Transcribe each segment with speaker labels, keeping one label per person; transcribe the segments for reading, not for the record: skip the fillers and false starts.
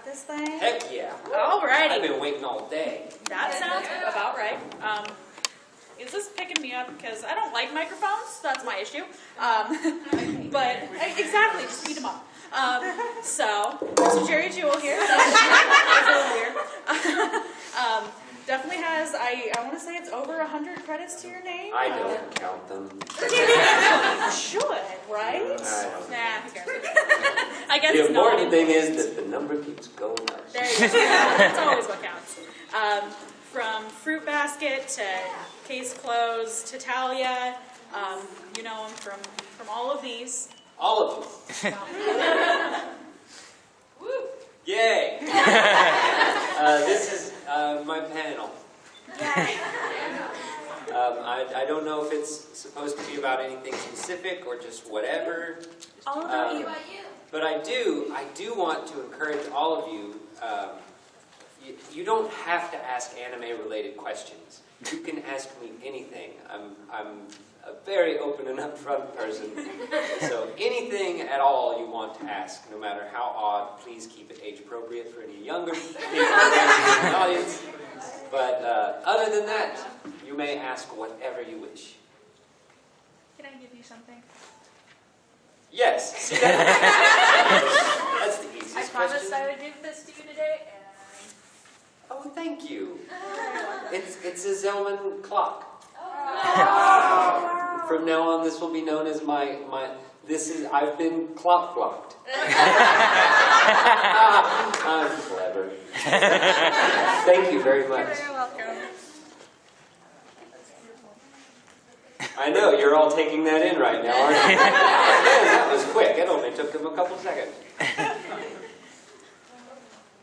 Speaker 1: got this thing?
Speaker 2: Heck yeah.
Speaker 1: Alrighty.
Speaker 2: I've been waiting all day.
Speaker 1: That sounds about right. Is this picking me up? Because I don't like microphones. That's my issue. But exactly, just beat them up. So Jerry Jewell here. That's a little weird. Definitely has, I want to say it's over 100 credits to your name.
Speaker 2: I don't count them.
Speaker 1: You should, right? Nah, who cares? I guess
Speaker 2: the
Speaker 1: it's not.
Speaker 2: important thing is that the number keeps going up.
Speaker 1: There you go. That's always what counts. From Fruit Basket to Case Closed to Talia, you know him from all of these.
Speaker 2: All of them.
Speaker 1: Woo!
Speaker 2: Yay! This is my panel.
Speaker 1: Yay!
Speaker 2: I don't know if it's supposed to be about anything specific or just whatever.
Speaker 1: All about you.
Speaker 2: But I do want to encourage all of you. You don't have to ask anime-related questions. You can ask me anything. I'm a very open and upfront person. So anything at all you want to ask, no matter how odd, please keep it age-appropriate for any younger people in the audience. But other than that, you may ask whatever you wish.
Speaker 1: Can I give you something?
Speaker 2: Yes. See, that's the easiest
Speaker 1: I promised
Speaker 2: question.
Speaker 1: I would give this to you today, and
Speaker 2: Oh, thank you. It's a Zellman clock.
Speaker 1: Oh.
Speaker 2: From now on, this will be known as I've been clock blocked. I'm clever. Thank you very much.
Speaker 1: You're welcome.
Speaker 2: I know, you're all taking that in right now, aren't you? Man, that was quick. It only took them a couple seconds.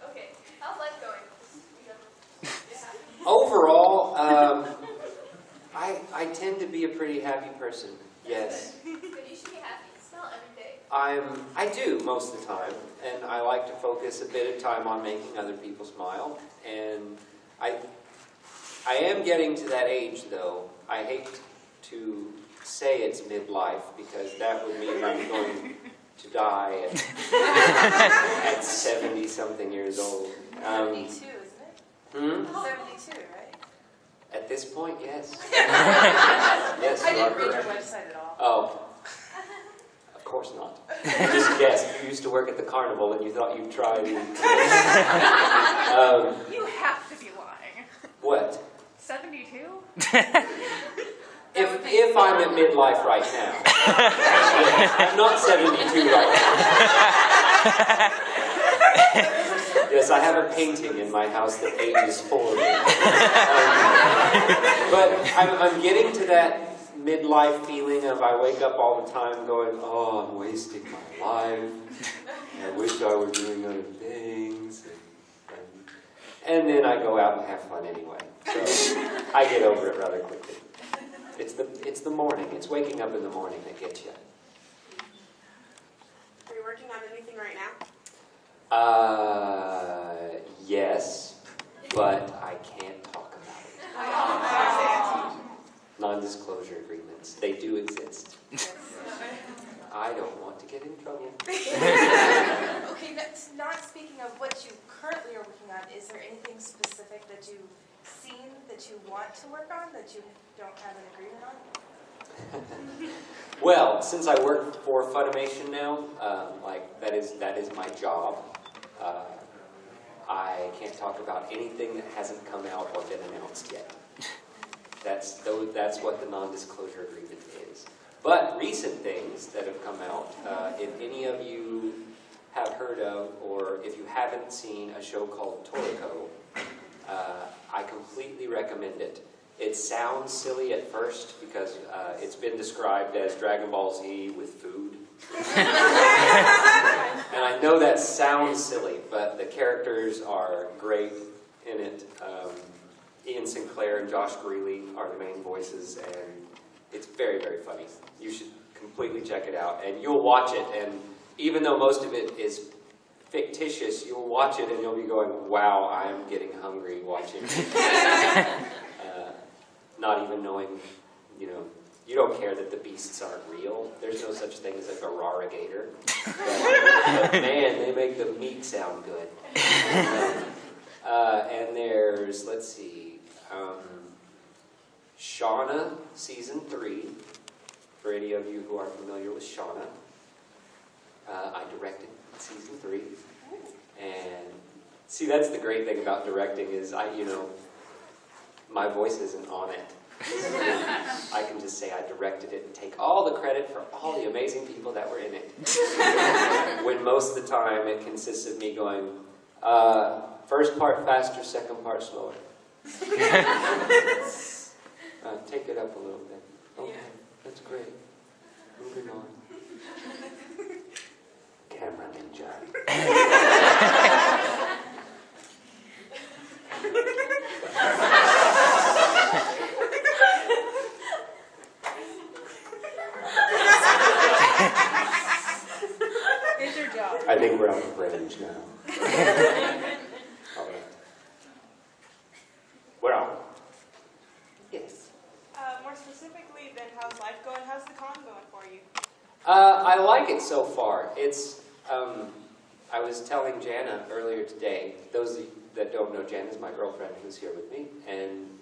Speaker 3: Okay, how's life going?
Speaker 2: Overall, I tend to be a pretty happy person. Yes.
Speaker 3: But you should be happy. Smile every day.
Speaker 2: I do most of the time, and I like to focus a bit of time on making other people smile. And I am getting to that age, though. I hate to say it's midlife, because that would mean I'm going to die at 70-something years old.
Speaker 3: 72, isn't it? 72, right?
Speaker 2: At this point, yes. Yes,
Speaker 3: I
Speaker 2: you are
Speaker 3: didn't read your
Speaker 2: correct.
Speaker 3: website at all.
Speaker 2: Oh. Of course not. Just guess. You used to work at the carnival and you thought you'd try the...
Speaker 3: You have to be lying.
Speaker 2: What?
Speaker 3: 72?
Speaker 2: If I'm at midlife right now. I'm not 72 right now. Yes, I have a painting in my house that ages forward. But I'm getting to that midlife feeling of I wake up all the time going, oh, I'm wasting my life. I wish I were doing other things. And then I go out and have fun anyway. So I get over it rather quickly. It's the morning. It's waking up in the morning that gets you.
Speaker 3: Are you working on anything right now?
Speaker 2: Yes, but I can't talk about it. Non-disclosure agreements. They do exist. I don't want to get in trouble.
Speaker 4: Okay, not speaking of what you currently are working on, is there anything specific that you've seen that you want to work on that you don't have an agreement on?
Speaker 2: Well, since I work for Funimation now, that is my job. I can't talk about anything that hasn't come out or been announced yet. That's what the non-disclosure agreement is. But recent things that have come out, if any of you have heard of, or if you haven't seen a show called Toriko, I completely recommend it. It sounds silly at first because it's been described as Dragon Ball Z with food. And I know that sounds silly, but the characters are great in it. Ian Sinclair and Josh Greeley are the main voices, and it's very, very funny. You should completely check it out, and you'll watch it, and even though most of it is fictitious, you'll watch it and you'll be going, wow, I'm getting hungry watching it. Not even knowing, you don't care that the beasts aren't real. There's no such thing as a garara gator. But man, they make the meat sound good. And there's, let's see, Shauna, Season 3, for any of you who are familiar with Shauna. I directed Season 3. And see, that's the great thing about directing is my voice isn't on it. I can just say I directed it and take all the credit for all the amazing people that were in it. When most of the time it consists of me going, first part faster, second part slower. Take it up a little bit. Okay, that's great. Moving on. Camera ninja.
Speaker 1: Here's your job.
Speaker 2: I think we're out of range now. All right. We're on. Yes.
Speaker 5: More specifically than how's life going, how's the con going for you?
Speaker 2: I like it so far. It's, I was telling Jana earlier today, those of you that don't know, Jana's my girlfriend who's here with me, and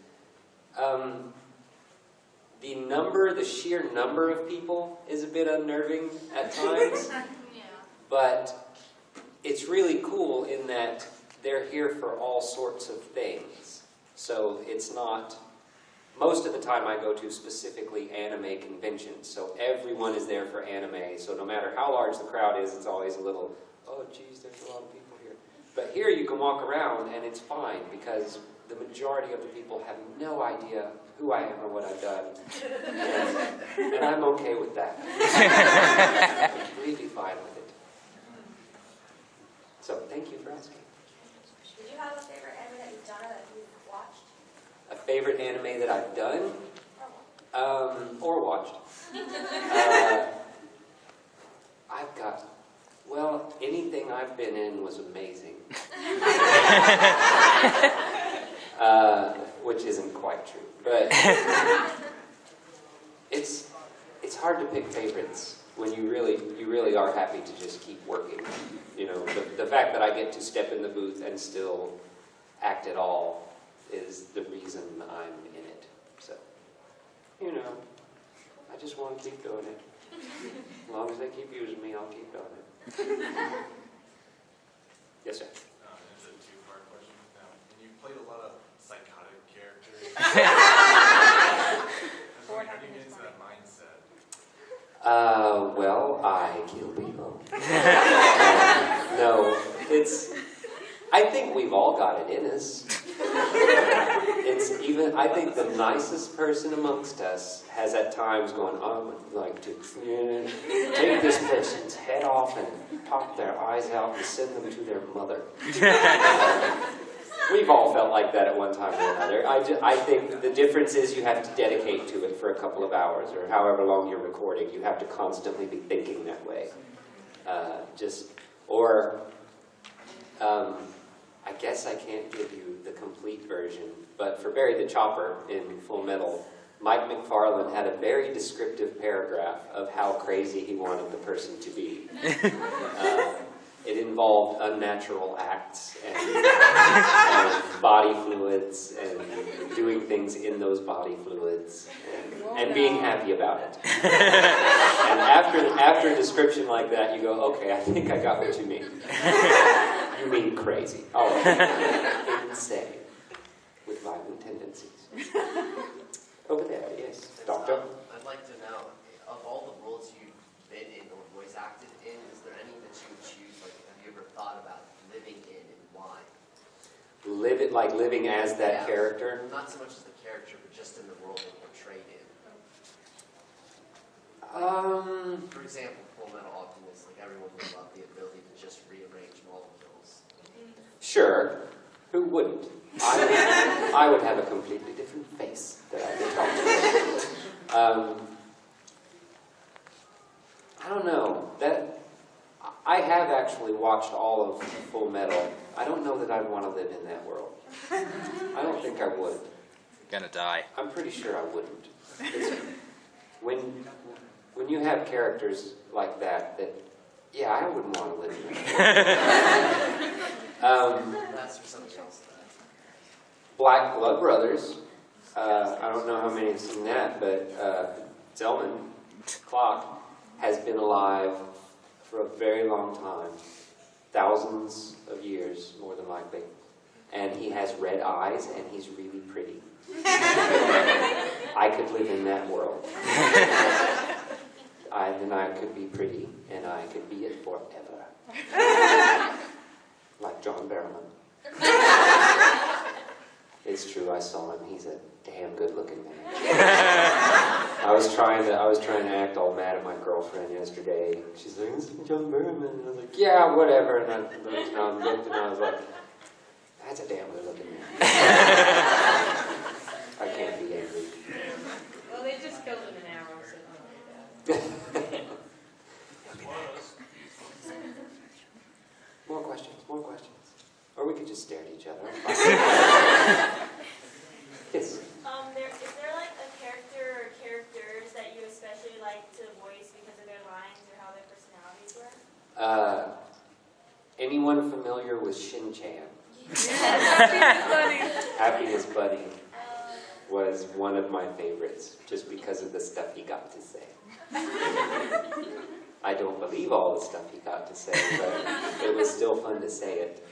Speaker 2: the sheer number of people is a bit unnerving at times, but it's really cool in that they're here for all sorts of things. So it's not, most of the time I go to specifically anime conventions, so everyone is there for anime, so no matter how large the crowd is, it's always a little, oh geez, there's a lot of people here. But here you can walk around and it's fine, because the majority of the people have no idea who I am or what I've done. And I'm okay with that. Completely fine with it. So thank you for asking.
Speaker 4: Do you have a favorite anime that you've done or that you've watched?
Speaker 2: A favorite anime that I've done? Or watched. I've got, well, anything I've been in was amazing. Which isn't quite true. But it's hard to pick favorites when you really are happy to just keep working. You know, the fact that I get to step in the booth and still act at all is the reason I'm in it. So, you know, I just want to keep doing it. As long as they keep using me, I'll keep doing it. Yes, sir.
Speaker 6: It's a two-part question. Now, and you played a lot of psychotic characters. How do you get into that mindset?
Speaker 2: Well, I kill people. No, I think we've all got it in us. I think the nicest person amongst us has at times gone, I would like to take this person's head off and pop their eyes out and send them to their mother. We've all felt like that at one time or another. I think the difference is you have to dedicate to it for a couple of hours, or however long you're recording. You have to constantly be thinking that way. I guess I can't give you the complete version, but for Barry the Chopper in Full Metal, Mike McFarlane had a very descriptive paragraph of how crazy he wanted the person to be. It involved unnatural acts and body fluids and doing things in those body fluids and being happy about it. And after a description like that, you go, okay, I think I got what you mean. You mean crazy. All right. Insane. With violent tendencies. Over there, yes. Doctor?
Speaker 7: I'd like to know, of all the roles you've been in or voice acted in, is there any that you would choose? Like, have you ever thought about living in and why?
Speaker 2: Living as that character?
Speaker 7: Not so much as the character, but just in the role they're portrayed in. For example, Full Metal Alchemist, like everyone would love the ability to just rearrange molecules.
Speaker 2: Sure. Who wouldn't? I would have a completely different face that I could talk to. I don't know. I have actually watched all of Full Metal. I don't know that I'd want to live in that world. I don't think I would.
Speaker 8: Gonna die.
Speaker 2: I'm pretty sure I wouldn't. When you have characters like that, yeah, I wouldn't want to live in that world.
Speaker 7: That's for something else.
Speaker 2: Black Blood Brothers. I don't know how many have seen that, but Zelman Clock has been alive for a very long time, thousands of years, more than likely. And he has red eyes, and he's really pretty. I could live in that world. Then I could be pretty, and I could be it forever. Like John Barrowman. It's true, I saw him. He's a damn good-looking man. I was trying to act all mad at my girlfriend yesterday. She's like, "This is John Barrowman." And I was like, "Yeah, whatever." And I looked and I was like, "That's a damn good-looking man." I can't be angry.
Speaker 5: Well, they just killed him an arrow, so don't worry about it.
Speaker 2: More questions, more questions. Or we could just stare at each other. Yes.
Speaker 8: Is there like a character or characters that you especially like to voice because of their lines or how their personalities were?
Speaker 2: Anyone familiar with Shin-Chan? Happiness Buddy was one of my favorites, just because of the stuff he got to say. I don't believe all the stuff he got to say, but it was still fun to say it.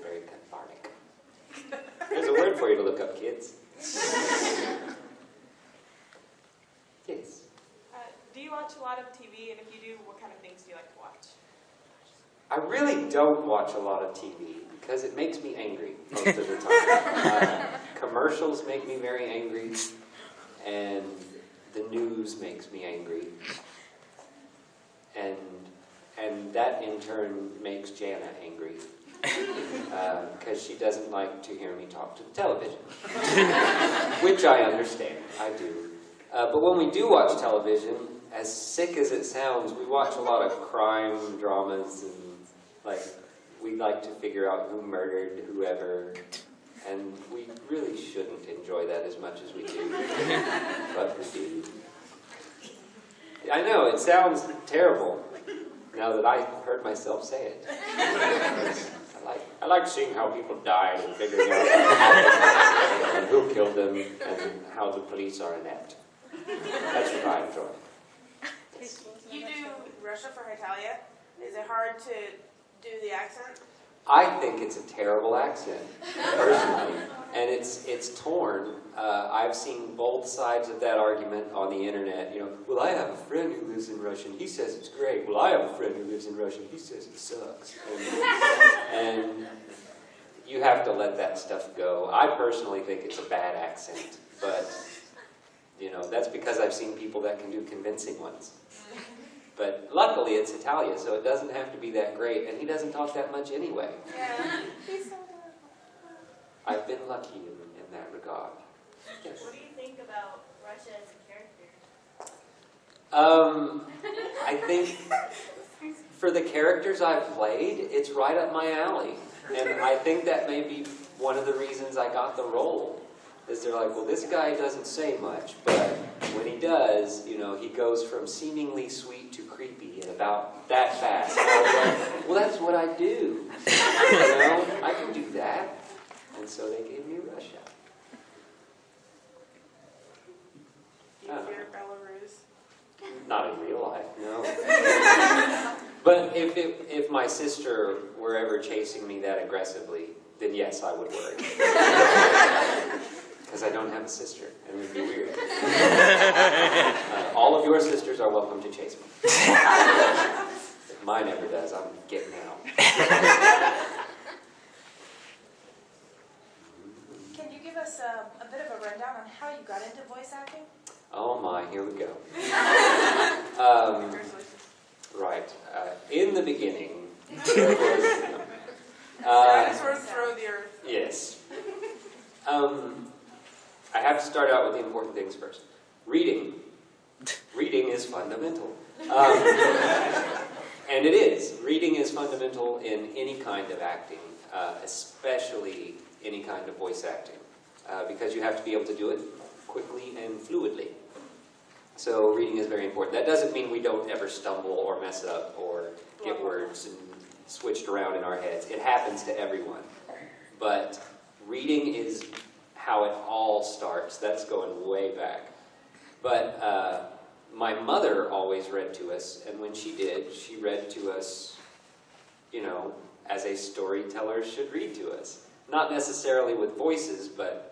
Speaker 2: Very cathartic. There's a word for you to look up, kids. Yes.
Speaker 5: Do you watch a lot of TV? And if you do, what kind of things do you like to watch?
Speaker 2: I really don't watch a lot of TV because it makes me angry most of the time. Commercials make me very angry, and the news makes me angry. And that in turn makes Jana angry because she doesn't like to hear me talk to the television, which I understand, I do. But when we do watch television, as sick as it sounds, we watch a lot of crime dramas, and we like to figure out who murdered whoever, and we really shouldn't enjoy that as much as we do, but we do. I know, it sounds terrible now that I heard myself say it. I like seeing how people died and figuring out what happened and who killed them and how the police are inept. That's what I enjoy.
Speaker 5: You do Russia for Italia. Is it hard to do the accent?
Speaker 2: I think it's a terrible accent, personally, and it's torn. I've seen both sides of that argument on the internet. Well, I have a friend who lives in Russia, and he says it's great. Well, I have a friend who lives in Russia, and he says it sucks. And you have to let that stuff go. I personally think it's a bad accent, but that's because I've seen people that can do convincing ones. But luckily it's Italia, so it doesn't have to be that great, and he doesn't talk that much anyway.
Speaker 5: Yeah.
Speaker 2: I've been lucky in that regard. Yes.
Speaker 8: What do you think about Russia as a character?
Speaker 2: I think for the characters I've played, it's right up my alley. And I think that may be one of the reasons I got the role. Is they're like, well, this guy doesn't say much, but when he does, he goes from seemingly sweet to creepy in about that fast. And I was like, well, that's what I do. I can do that. And so they gave me Russia.
Speaker 5: Do you fear Belarus?
Speaker 2: Not in real life, no. But if my sister were ever chasing me that aggressively, then yes, I would worry. Because I don't have a sister, and it would be weird. All of your sisters are welcome to chase me. If mine ever does, I'm getting out.
Speaker 4: Can you give us a bit of a rundown on how you got into voice acting?
Speaker 2: Oh my, here we go. Right. In the beginning, there was...
Speaker 5: Dinosaurs throw the earth.
Speaker 2: Yes. I have to start out with the important things first. Reading. Reading is fundamental. And it is. Reading is fundamental in any kind of acting, especially any kind of voice acting, because you have to be able to do it quickly and fluidly. So reading is very important. That doesn't mean we don't ever stumble or mess up or get words and switched around in our heads. It happens to everyone. But reading is how it all starts. That's going way back. But my mother always read to us, and when she did, she read to us, you know, as a storyteller should read to us. Not necessarily with voices, but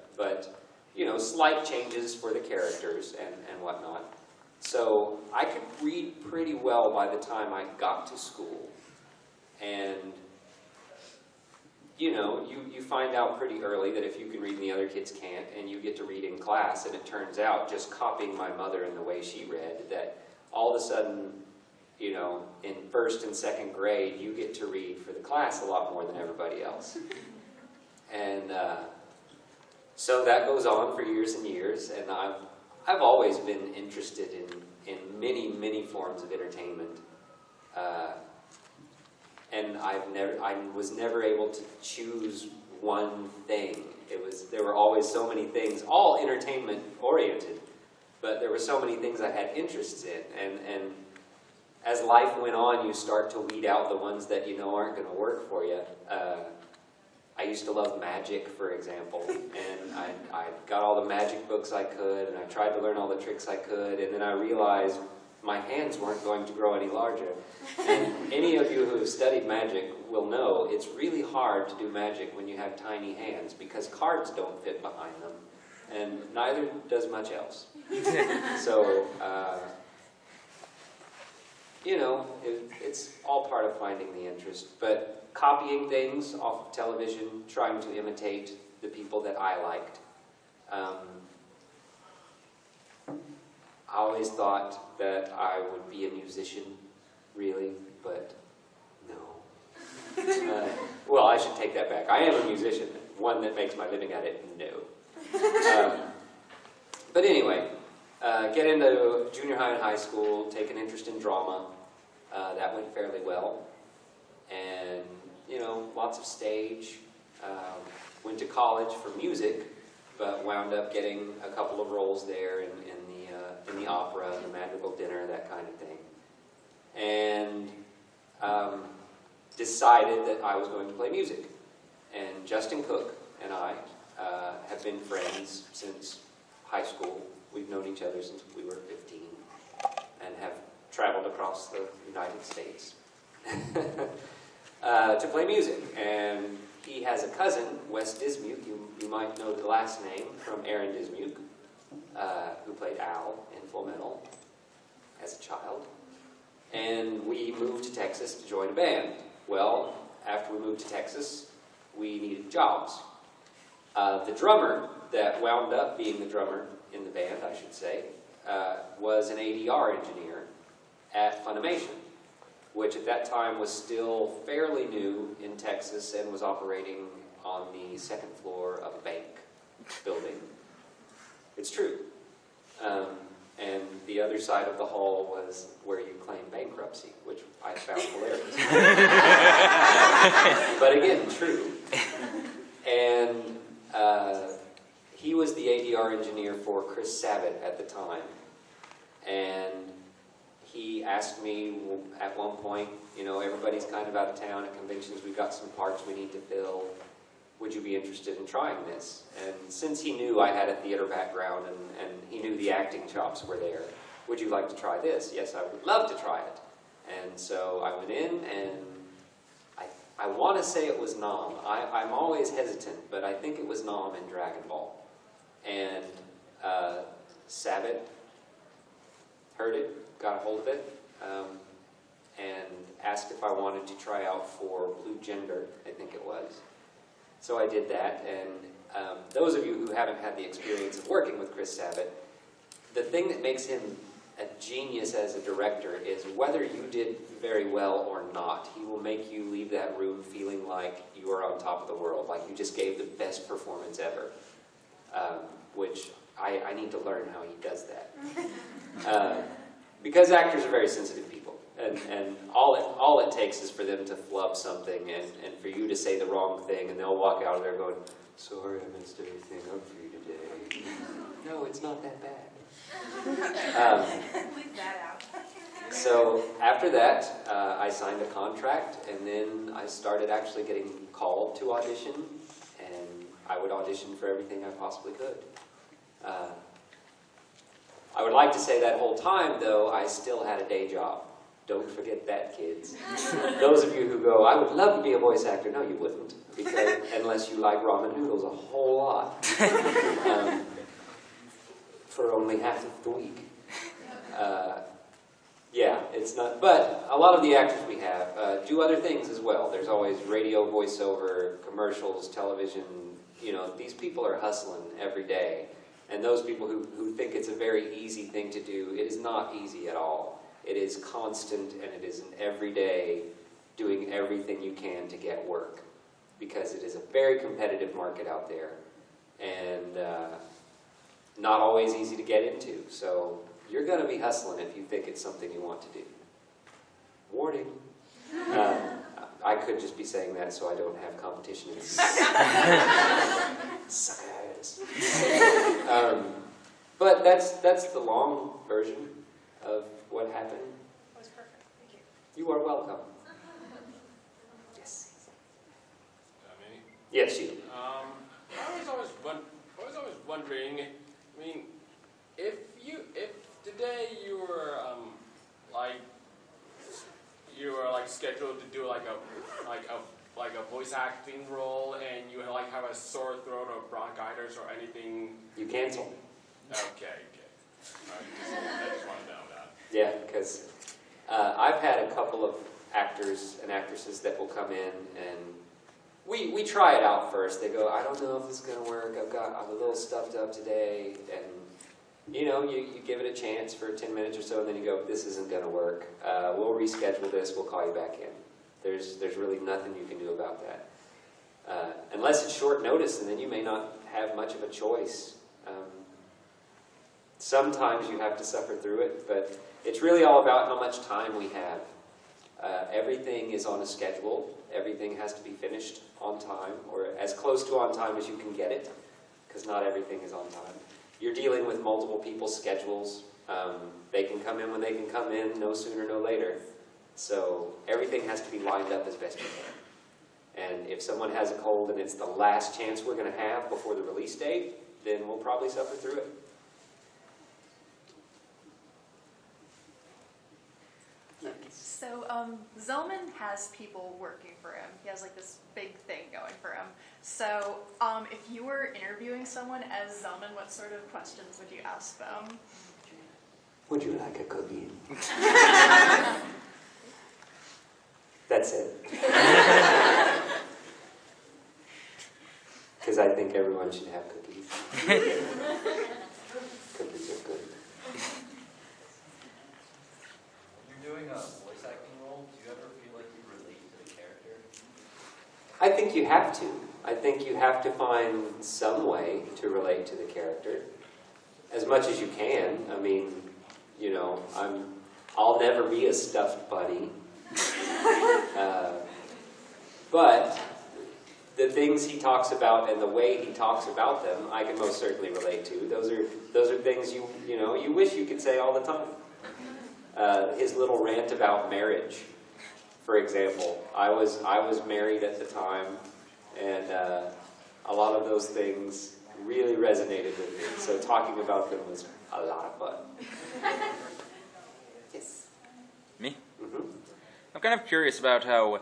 Speaker 2: you know, slight changes for the characters and whatnot. So I could read pretty well by the time I got to school. And, you know, you find out pretty early that if you can read and the other kids can't, and you get to read in class, and it turns out, just copying my mother in the way she read, that all of a sudden, you know, in first and second grade, you get to read for the class a lot more than everybody else. And so that goes on for years and years, and I've always been interested in many forms of entertainment, and I was never able to choose one thing. There were always so many things, all entertainment oriented, but there were so many things I had interests in, and as life went on, you start to weed out the ones that you know aren't going to work for you. I used to love magic, for example, and I got all the magic books I could, and I tried to learn all the tricks I could, and then I realized my hands weren't going to grow any larger. And any of you who have studied magic will know it's really hard to do magic when you have tiny hands, because cards don't fit behind them, and neither does much else. So, you know, it's all part of finding the interest, but copying things off of television, trying to imitate the people that I liked. I always thought that I would be a musician, really, but no. Well, I should take that back. I am a musician. One that makes my living at it, no. But anyway, get into junior high and high school, take an interest in drama. That went fairly well. And, you know, lots of stage. Went to college for music, but wound up getting a couple of roles there in the opera, the madrigal dinner, that kind of thing. And decided that I was going to play music. And Justin Cook and I have been friends since high school. We've known each other since we were 15 and have traveled across the United States to play music. And he has a cousin, Wes Dismuke, you might know the last name from Aaron Dismuke, who played Al in Full Metal as a child. And we moved to Texas to join a band. Well, after we moved to Texas, we needed jobs. The drummer that wound up being the drummer in the band, I should say, was an ADR engineer at Funimation, which at that time was still fairly new in Texas and was operating on the second floor of a bank building. It's true. And the other side of the hall was where you claim bankruptcy, which I found hilarious. But again, true. And he was the ADR engineer for Chris Sabat at the time. And he asked me at one point, you know, everybody's kind of out of town at conventions, we've got some parts we need to fill. Would you be interested in trying this? And since he knew I had a theater background and he knew the acting chops were there, would you like to try this? Yes, I would love to try it. And so I went in, and I want to say it was Nam. I'm always hesitant, but I think it was Nam in Dragon Ball. And Sabat heard it, got a hold of it, and asked if I wanted to try out for Blue Gender, I think it was. So I did that, and those of you who haven't had the experience of working with Chris Sabat, the thing that makes him a genius as a director is whether you did very well or not, he will make you leave that room feeling like you are on top of the world, like you just gave the best performance ever, which I need to learn how he does that. Because actors are very sensitive people, and all it takes is for them to flub something and for you to say the wrong thing, and they'll walk out of there going, sorry, I messed everything up for you today. No, it's not that bad.
Speaker 4: Leave that out.
Speaker 2: So after that, I signed a contract, and then I started actually getting called to audition, and I would audition for everything I possibly could. I would like to say that whole time, though, I still had a day job. Don't forget that, kids. Those of you who go, I would love to be a voice actor. No, you wouldn't, because unless you like ramen noodles a whole lot. For only half of the week. Yeah, it's not, but a lot of the actors we have do other things as well. There's always radio voiceover, commercials, television. You know, these people are hustling every day. And those people who think it's a very easy thing to do, it is not easy at all. It is constant, and it is an everyday doing everything you can to get work. Because it is a very competitive market out there. And not always easy to get into. So you're going to be hustling if you think it's something you want to do. Warning. I could just be saying that so I don't have competition. Suckers. But that's the long version of what happened.
Speaker 4: That was perfect. Thank you.
Speaker 2: You are welcome. Yes.
Speaker 9: Me?
Speaker 2: Yes, you.
Speaker 9: I was always wondering. I mean, if today you were scheduled to do like a voice acting role, and you have a sore throat or bronchitis or anything,
Speaker 2: You cancel.
Speaker 9: Okay. I just want to know that.
Speaker 2: Yeah, because I've had a couple of actors and actresses that will come in, and we try it out first. They go, I don't know if this is going to work. I'm a little stuffed up today, and you know, you give it a chance for 10 minutes or so, and then you go, this isn't going to work. We'll reschedule this. We'll call you back in. There's really nothing you can do about that. Unless it's short notice, and then you may not have much of a choice. Sometimes you have to suffer through it, but it's really all about how much time we have. Everything is on a schedule. Everything has to be finished on time, or as close to on time as you can get it, because not everything is on time. You're dealing with multiple people's schedules. They can come in when they can come in, no sooner, no later. So everything has to be lined up as best you can. And if someone has a cold and it's the last chance we're going to have before the release date, then we'll probably suffer through it.
Speaker 10: So Zellman has people working for him. He has like this big thing going for him. So if you were interviewing someone as Zellman, what sort of questions would you ask them?
Speaker 2: Would you like a cookie? That's it. Because I think everyone should have cookies. Cookies are good.
Speaker 7: You're doing a voice acting role. Do you ever feel like you relate to the character?
Speaker 2: I think you have to. I think you have to find some way to relate to the character. As much as you can. I mean, you know, I'll never be a stuffed bunny. But the things he talks about and the way he talks about them, I can most certainly relate to. Those are things you wish you could say all the time. His little rant about marriage, for example. I was married at the time, and a lot of those things really resonated with me. So talking about them was a lot of fun. Yes.
Speaker 11: Me?
Speaker 2: Mm-hmm.
Speaker 11: I'm kind of curious about how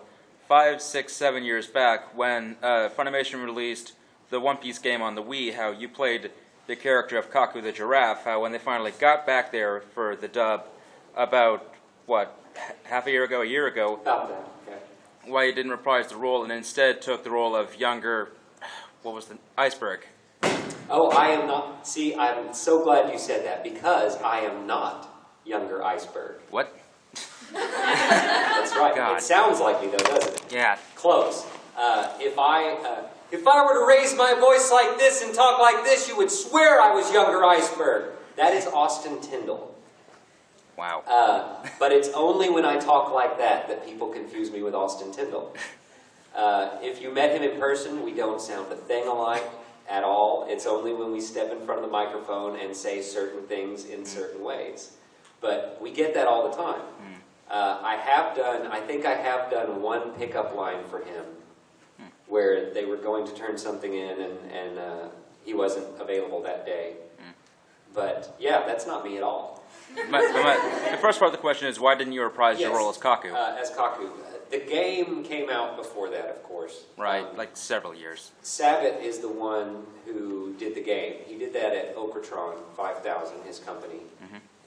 Speaker 11: 5, 6, 7 years back, when Funimation released the One Piece game on the Wii, how you played the character of Kaku the giraffe, how when they finally got back there for the dub about, half a year ago,
Speaker 2: About that, yeah.
Speaker 11: why you didn't reprise the role and instead took the role of younger, Iceberg.
Speaker 2: Oh, I am not. See, I'm so glad you said that, because I am not younger Iceberg.
Speaker 11: What?
Speaker 2: That's right.
Speaker 11: God.
Speaker 2: It sounds like me, though, doesn't it?
Speaker 11: Yeah.
Speaker 2: Close. If I were to raise my voice like this and talk like this, you would swear I was younger Iceberg. That is Austin Tyndall.
Speaker 11: Wow.
Speaker 2: But it's only when I talk like that people confuse me with Austin Tyndall. If you met him in person, we don't sound a thing alike at all. It's only when we step in front of the microphone and say certain things in certain ways. But we get that all the time. I think I have done one pickup line for him where they were going to turn something in and he wasn't available that day. But yeah, that's not me at all.
Speaker 11: The first part of the question is, why didn't you reprise your role as Kaku?
Speaker 2: As Kaku. The game came out before that, of course.
Speaker 11: Right, like several years.
Speaker 2: Sabat is the one who did the game. He did that at Okratron 5000, his company.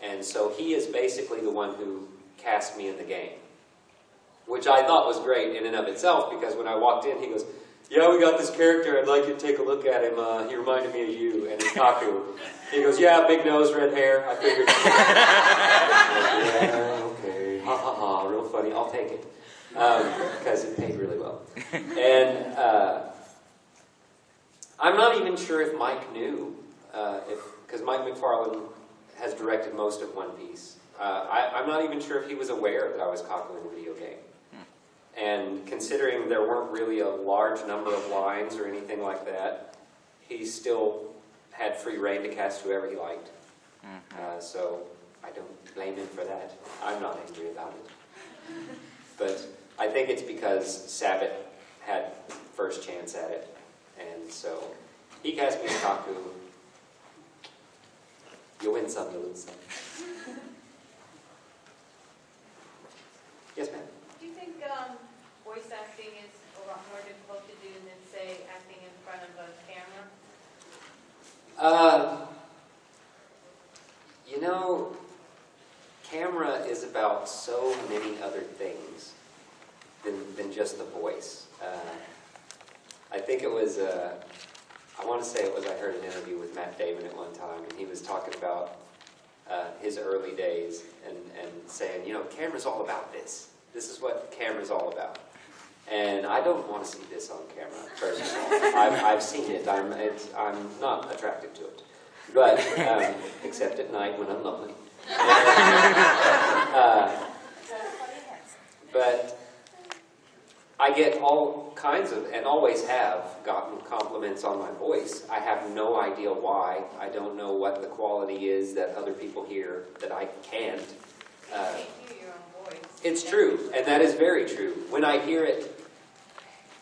Speaker 2: And so he is basically the one who cast me in the game, which I thought was great in and of itself, because when I walked in, he goes, "Yeah, we got this character. I'd like you to take a look at him. He reminded me of you." And it's Kaku. He goes, "Yeah, big nose, red hair." I figured. Yeah, okay. Ha ha ha. Real funny. I'll take it. Because it paid really well. And I'm not even sure if Mike knew, because Mike McFarlane has directed most of One Piece. I'm not even sure if he was aware that I was Kaku in the video game. And considering there weren't really a large number of lines or anything like that, he still had free reign to cast whoever he liked. So I don't blame him for that. I'm not angry about it. But I think it's because Sabat had first chance at it. And so he cast me as Kaku. You win some, you lose some. Yes, ma'am.
Speaker 3: Do you think voice acting is a lot more difficult to do than, say, acting in front of a camera?
Speaker 2: You know, camera is about so many other things than just the voice. I think it was, I want to say it was, I heard an interview with Matt Damon at one time, and he was talking about his early days and saying, you know, camera's all about this. This is what camera's all about. And I don't want to see this on camera, personally. I've seen it. I'm not attracted to it. But, except at night when I'm lonely. But I get all kinds of, and always have, gotten compliments on my voice. I have no idea why. I don't know what the quality is that other people hear that I can't.
Speaker 3: You can't hear your own voice.
Speaker 2: It's true, and that is very true. When I hear it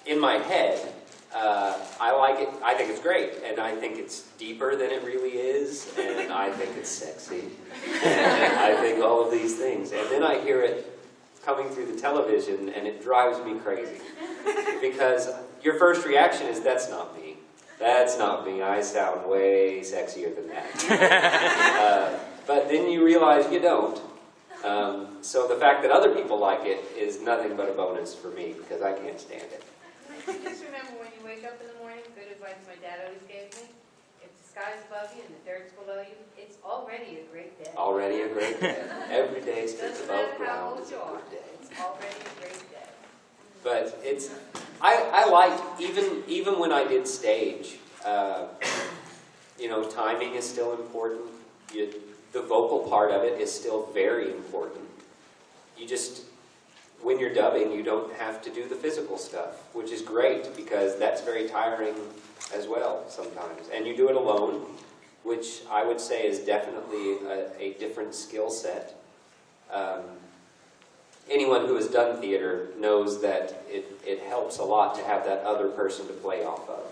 Speaker 2: in my head, I like it. I think it's great, and I think it's deeper than it really is, and I think it's sexy, and I think all of these things. And then I hear it coming through the television, and it drives me crazy, because your first reaction is, "That's not me. That's not me. I sound way sexier than that." But then you realize you don't. So the fact that other people like it is nothing but a bonus for me, because I can't stand it.
Speaker 3: Just remember, when you wake up in the morning, good advice my dad always gave me: if the sky's above you and the dirt's below you, it's already a great day.
Speaker 2: Already a great day. Every day spent above
Speaker 3: Doesn't matter how
Speaker 2: ground
Speaker 3: old
Speaker 2: is a
Speaker 3: you are.
Speaker 2: good day.
Speaker 3: It's already a great day.
Speaker 2: But it's, I like, even when I did stage, you know, timing is still important. The vocal part of it is still very important. You just, when you're dubbing, you don't have to do the physical stuff, which is great, because that's very tiring as well sometimes. And you do it alone, which I would say is definitely a different skill set. Anyone who has done theater knows that it helps a lot to have that other person to play off of.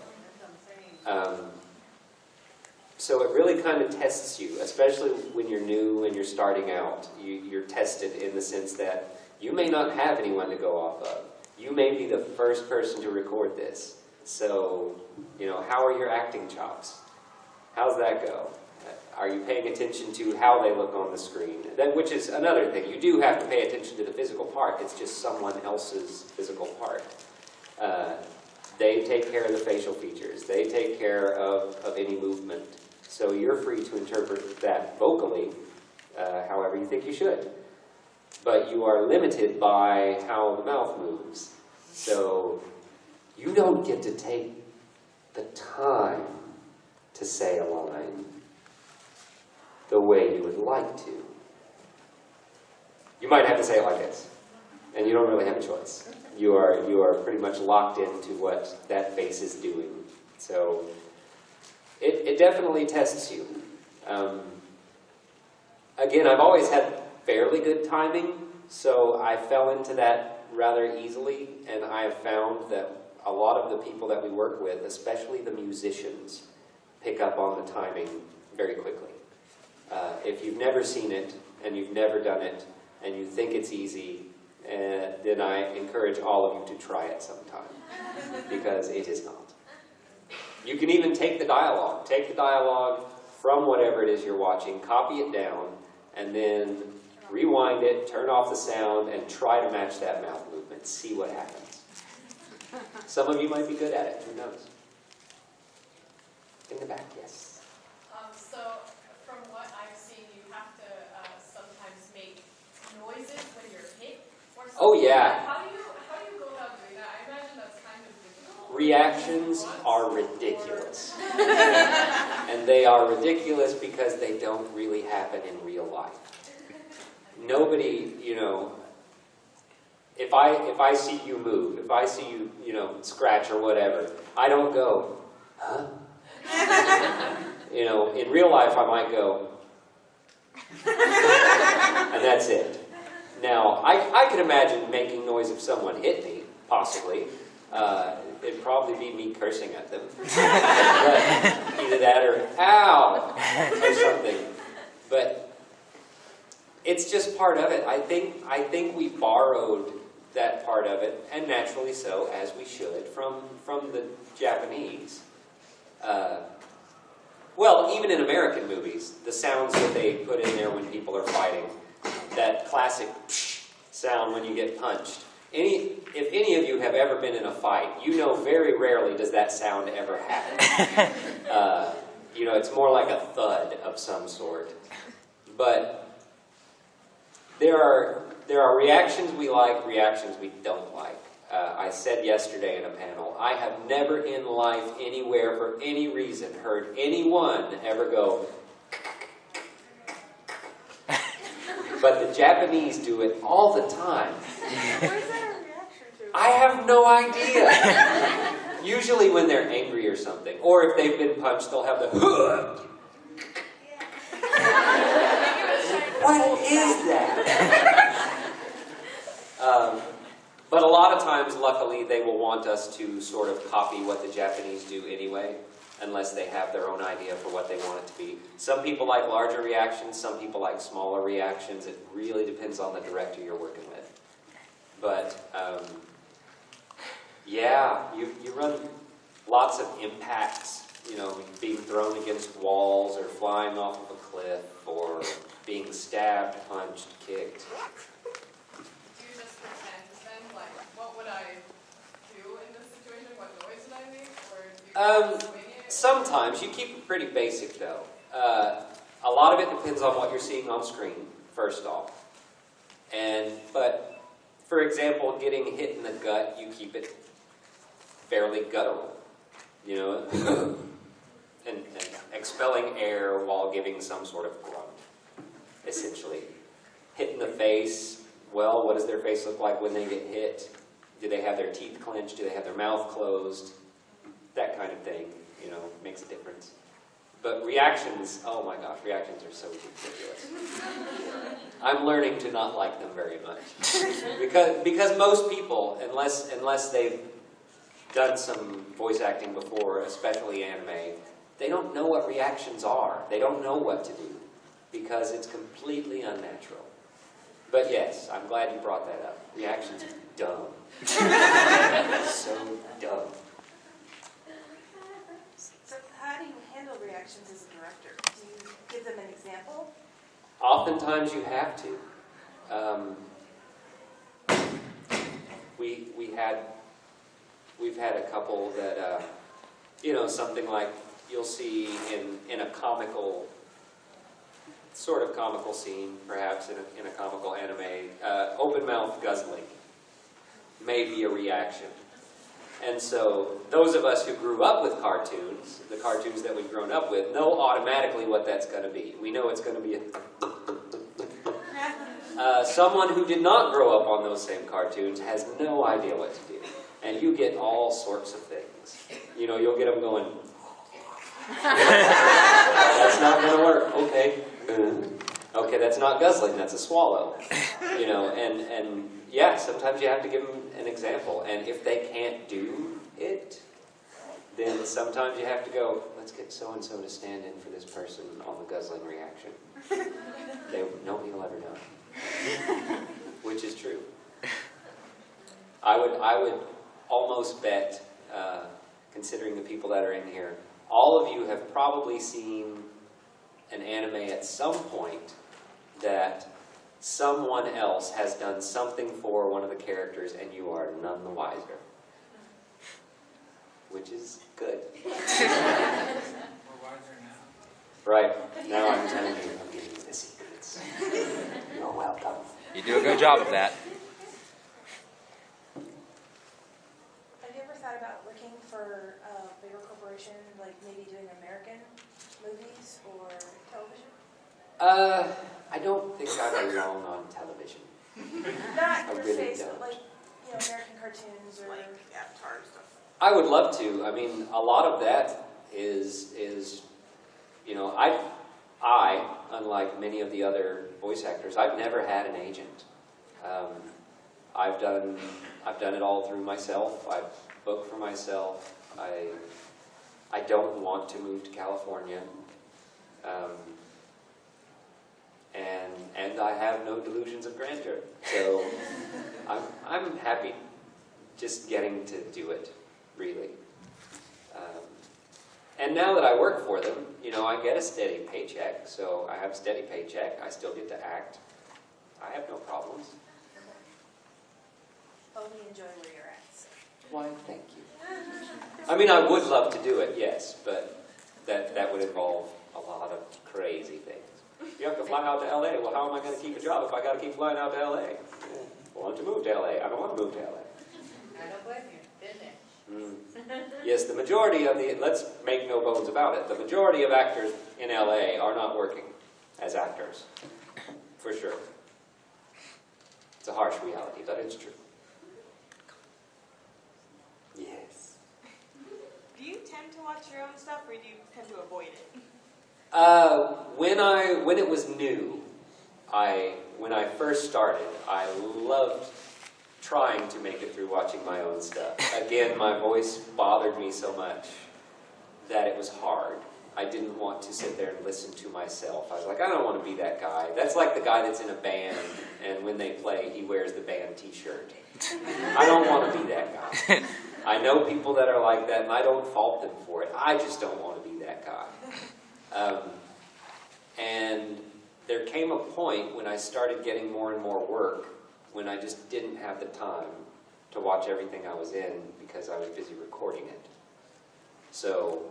Speaker 2: So it really kind of tests you, especially when you're new and you're starting out. You're tested in the sense that you may not have anyone to go off of. You may be the first person to record this. So, you know, how are your acting chops? How's that go? Are you paying attention to how they look on the screen? Which is another thing. You do have to pay attention to the physical part. It's just someone else's physical part. They take care of the facial features. They take care of any movement. So you're free to interpret that vocally however you think you should. But you are limited by how the mouth moves. So you don't get to take the time to say a line the way you would like to. You might have to say it like this, and you don't really have a choice. You are pretty much locked into what that face is doing. So it definitely tests you. Again, I've always had fairly good timing, so I fell into that rather easily, and I have found that a lot of the people that we work with, especially the musicians, pick up on the timing very quickly. If you've never seen it, and you've never done it, and you think it's easy, then I encourage all of you to try it sometime, because it is not. You can even take the dialogue. Take the dialogue from whatever it is you're watching, copy it down, and then rewind it, turn off the sound, and try to match that mouth movement. See what happens. Some of you might be good at it. Who knows? In the back, yes.
Speaker 12: So, from what I've seen, you have to sometimes make noises when you're hit or something.
Speaker 2: Oh, yeah.
Speaker 12: How do you go about doing that? I imagine that's kind of difficult.
Speaker 2: Reactions are ridiculous. And they are ridiculous because they don't really happen in real life. Nobody, you know, if I see you move, if I see you, you know, scratch or whatever, I don't go, huh? You know, in real life I might go, and that's it. Now, I can imagine making noise if someone hit me, possibly. It'd probably be me cursing at them. But either that or, ow, or something. But it's just part of it. I think we borrowed that part of it, and naturally so, as we should, from the Japanese. Well, even in American movies, the sounds that they put in there when people are fighting, that classic psh sound when you get punched. If any of you have ever been in a fight, you know very rarely does that sound ever happen. You know, it's more like a thud of some sort. But there are reactions we like, reactions we don't like. I said yesterday in a panel, I have never in life, anywhere, for any reason, heard anyone ever go, but the Japanese do it all the time.
Speaker 5: What is that a reaction to?
Speaker 2: I have no idea. Usually when they're angry or something, or if they've been punched, they'll have the What is that? But a lot of times, luckily, they will want us to sort of copy what the Japanese do anyway, unless they have their own idea for what they want it to be. Some people like larger reactions, some people like smaller reactions. It really depends on the director you're working with. But, yeah, you run lots of impacts, you know, being thrown against walls or flying off of a cliff or being stabbed, punched, kicked.
Speaker 12: Do you just pretend then, like, what would I do in this situation? What noise would I make? Or do you swing it?
Speaker 2: Sometimes. You keep it pretty basic, though. A lot of it depends on what you're seeing on screen, first off. But, for example, getting hit in the gut, you keep it fairly guttural, you know, and expelling air while giving some sort of grunt, essentially. Hit in the face, well, what does their face look like when they get hit? Do they have their teeth clenched? Do they have their mouth closed? That kind of thing, you know, makes a difference. But reactions, oh my gosh, reactions are so ridiculous. I'm learning to not like them very much. Because most people, unless they've done some voice acting before, especially anime, they don't know what reactions are. They don't know what to do, because it's completely unnatural. But yes, I'm glad you brought that up. Reactions are dumb. So dumb.
Speaker 4: So how do you handle reactions as a director? Do you give them an example?
Speaker 2: Oftentimes you have to. We've had a couple that, you know, something like you'll see in a comical, sort of comical scene, perhaps in a comical anime, open mouth guzzling may be a reaction. And so those of us who grew up with cartoons, the cartoons that we've grown up with, know automatically what that's going to be. We know it's going to be someone who did not grow up on those same cartoons has no idea what to do. And you get all sorts of things. You know, you'll get them going, that's not going to work. Okay. Okay, that's not guzzling, that's a swallow. You know, and yeah, sometimes you have to give them an example. And if they can't do it, then sometimes you have to go, let's get so-and-so to stand in for this person on the guzzling reaction. Nobody will ever know. Which is true. I would almost bet, considering the people that are in here, all of you have probably seen an anime at some point that someone else has done something for one of the characters and you are none the wiser. Which is good.
Speaker 6: We're wiser now.
Speaker 2: Right. Now I'm telling you, I'm giving you the secrets. You're welcome.
Speaker 11: You do a good job of that.
Speaker 4: Have you ever thought about working for a bigger corporation, like maybe doing American movies or television?
Speaker 2: I don't think I belong on television.
Speaker 4: Not
Speaker 2: I
Speaker 4: per
Speaker 2: really
Speaker 4: se,
Speaker 2: don't.
Speaker 4: but like, American cartoons or
Speaker 5: Like Avatar and stuff.
Speaker 2: I would love to. I mean, a lot of that is I, unlike many of the other voice actors, I've never had an agent. I've done it all through myself. I've booked for myself. I don't want to move to California. And I have no delusions of grandeur. So I'm happy just getting to do it, really. And now that I work for them, I get a steady paycheck. So I have a steady paycheck. I still get to act. I have no problems.
Speaker 4: only enjoy where you're at? So.
Speaker 2: Why, thank you. I mean, I would love to do it, yes, but that would involve a lot of crazy things. You have to fly out to LA. Well, how am I going to keep a job if I got to keep flying out to LA? Why don't you move to LA? I don't want to move to LA.
Speaker 3: I don't blame you. Been there.
Speaker 2: Yes, the majority of let's make no bones about it, the majority of actors in LA are not working as actors. For sure. It's a harsh reality, but it's true. Yes.
Speaker 5: Do you tend to watch your own stuff, or do you tend to avoid it?
Speaker 2: When it was new, when I first started, I loved trying to make it through watching my own stuff. Again, my voice bothered me so much that it was hard. I didn't want to sit there and listen to myself. I was like, I don't want to be that guy. That's like the guy that's in a band, and when they play, he wears the band t-shirt. I don't want to be that guy. I know people that are like that, and I don't fault them for it. I just don't want to be that guy. And there came a point when I started getting more and more work when I just didn't have the time to watch everything I was in because I was busy recording it. So,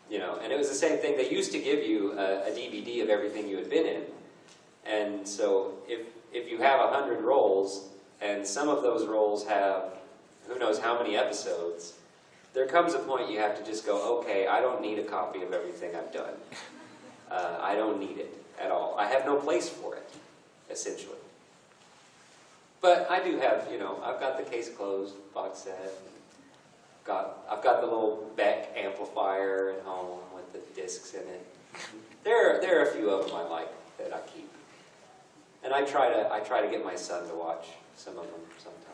Speaker 2: and it was the same thing. They used to give you a DVD of everything you had been in. And so if you have 100 roles, and some of those roles have who knows how many episodes, there comes a point you have to just go, okay, I don't need a copy of everything I've done. I don't need it at all. I have no place for it, essentially. But I do have, I've got the Case Closed box set. I've got the little Beck amplifier at home with the discs in it. There are a few of them I like that I keep. And I try to get my son to watch some of them sometimes.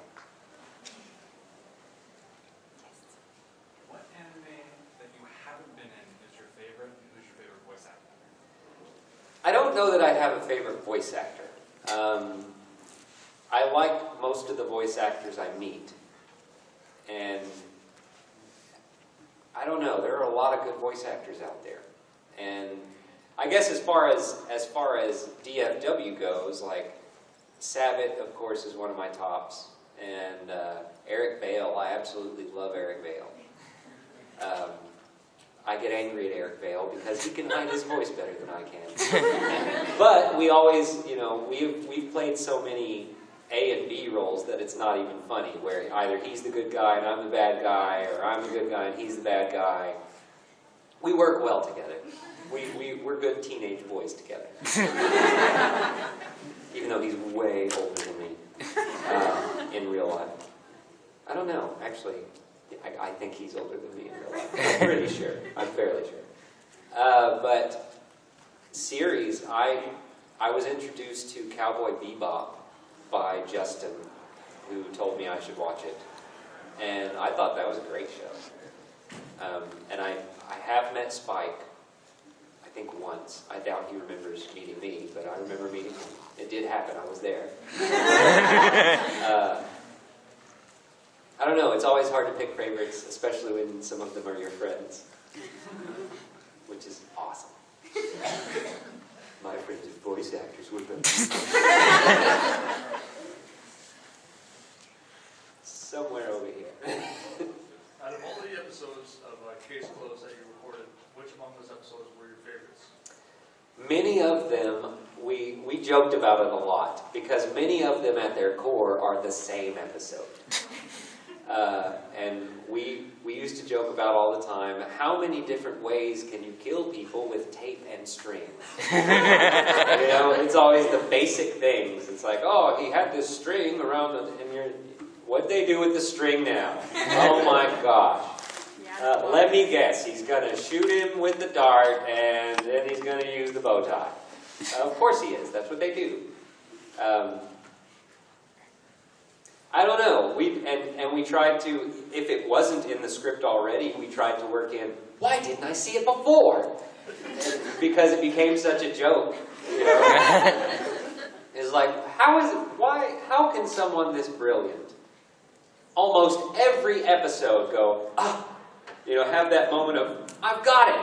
Speaker 6: What anime that you haven't been in is your favorite, and who's your favorite voice actor?
Speaker 2: I don't know that I have a favorite voice actor. I like most of the voice actors I meet. And I don't know, there are a lot of good voice actors out there. And I guess as far as DFW goes, like Sabat, of course, is one of my tops. And Eric Bale, I absolutely love Eric Bale. I get angry at Eric Bale because he can hide his voice better than I can. But we always, we've played so many A and B roles that it's not even funny, where either he's the good guy and I'm the bad guy, or I'm the good guy and he's the bad guy. We work well together. We're good teenage boys together. Even though he's way older than me in real life. I don't know, actually. I think he's older than me in real life. I'm pretty sure. I'm fairly sure. But series, I I was introduced to Cowboy Bebop by Justin, who told me I should watch it. And I thought that was a great show. And I have met Spike, I think once. I doubt he remembers meeting me, but I remember meeting him. It did happen, I was there. I don't know, it's always hard to pick favorites, especially when some of them are your friends. Which is awesome. My friends are voice actors with them. Somewhere over here.
Speaker 13: Out of all the episodes of Case Closed that you recorded, which among those episodes were your favorites?
Speaker 2: Many of them, we joked about it a lot, because many of them at their core are the same episode. And we used to joke about all the time, how many different ways can you kill people with tape and string? You know, it's always the basic things. It's like, oh, he had this string around, and what'd they do with the string now? Oh my gosh. Let me guess, he's going to shoot him with the dart, and then he's going to use the bow tie. Of course he is, that's what they do. I don't know. We tried to, if it wasn't in the script already, we tried to work in, why didn't I see it before? Because it became such a joke. You know? It's like, how can someone this brilliant, almost every episode go, you know, have that moment of, I've got it.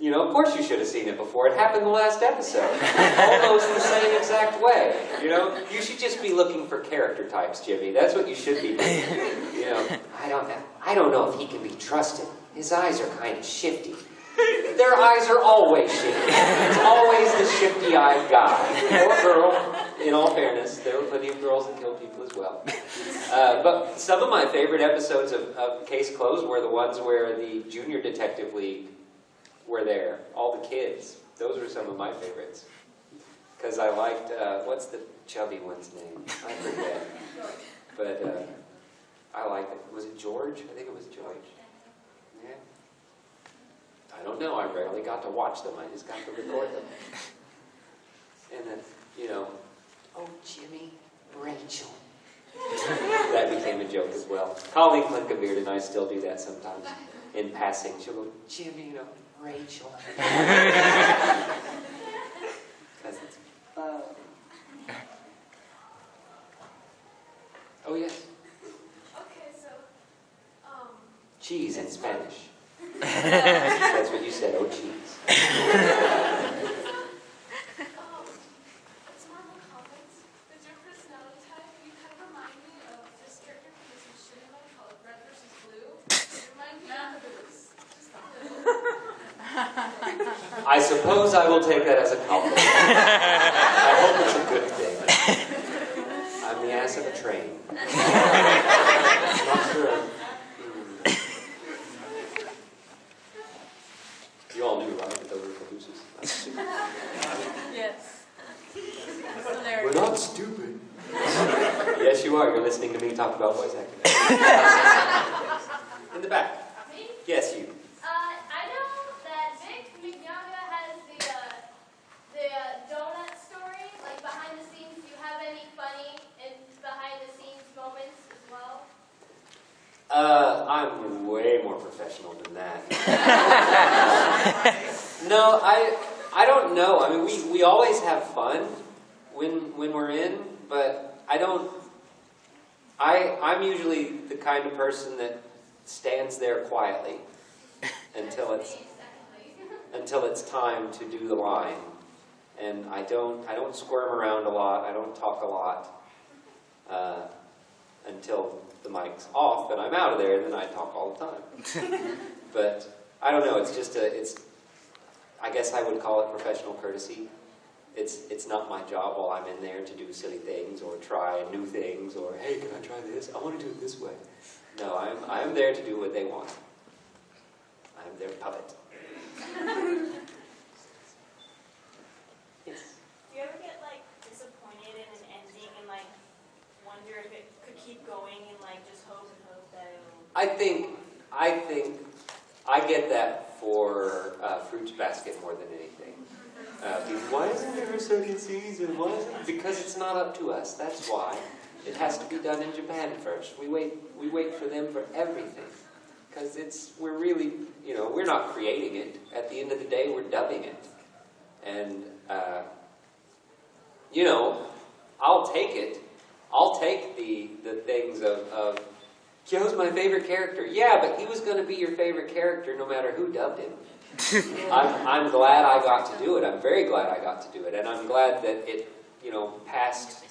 Speaker 2: You know, of course you should have seen it before. It happened the last episode. Almost the same exact way. You know, you should just be looking for character types, Jimmy. That's what you should be doing. You know, I don't know if he can be trusted. His eyes are kind of shifty. Their eyes are always shifty. It's always the shifty-eyed guy or girl. In all fairness, there were plenty of girls that killed people as well. But some of my favorite episodes of Case Closed were the ones where the Junior Detective League were there. All the kids. Those were some of my favorites. Because I liked, what's the chubby one's name? I forget. But I liked it. Was it George? I think it was George. Yeah. I don't know. I rarely got to watch them. I just got to record them. And then, you know, oh, Jimmy, Rachel. That became a joke as well. Colleen Klinkenbeard and I still do that sometimes. In passing, she'll go, Jimmy, you know, Rachel. Because it's fun. Oh, yes.
Speaker 8: Okay, so,
Speaker 2: Cheese in Spanish. That's what you said, oh, cheese.
Speaker 8: it's Marvel Comics. With your personality type, you kind of remind me of this character from this machinima called Red vs. Blue. You remind me of Bruce. Just a little.
Speaker 2: I suppose I will take that as a compliment. I hope it's a good thing. I'm the ass of a train. Not sure. You all knew, right, that those were cabooses?
Speaker 10: Yes.
Speaker 2: We're not stupid. Yes, you are. You're listening to me talk about voice acting. In the back.
Speaker 8: Me?
Speaker 2: Yes, you.
Speaker 8: I know that Vic Mignogna has the donut story, like behind the scenes. Do you have any funny and behind the scenes moments as well?
Speaker 2: I'm way more professional than that. No, I don't know. I mean, we always have fun when we're in, but I'm usually the kind of person that stands there quietly until it's time to do the line. And I don't squirm around a lot. I don't talk a lot until the mic's off, and I'm out of there, and then I talk all the time. But I don't know. It's just I guess I would call it professional courtesy. It's not my job while I'm in there to do silly things or try new things or, hey, can I try this? I want to do it this way. No, I'm there to do what they want. I'm their puppet. Yes.
Speaker 8: Do you ever get like disappointed in an ending and like wonder if it could keep going and like just hope that it'll...
Speaker 2: I think I get that for Fruits Basket more than anything. Why isn't there a second season? Why isn't it? Because it's not up to us. That's why. It has to be done in Japan first. We wait for them for everything. Because we're really, we're not creating it. At the end of the day, we're dubbing it. And, I'll take it. I'll take the things of Kyo's my favorite character. Yeah, but he was going to be your favorite character no matter who dubbed him. I'm glad I got to do it. I'm very glad I got to do it. And I'm glad that it, passed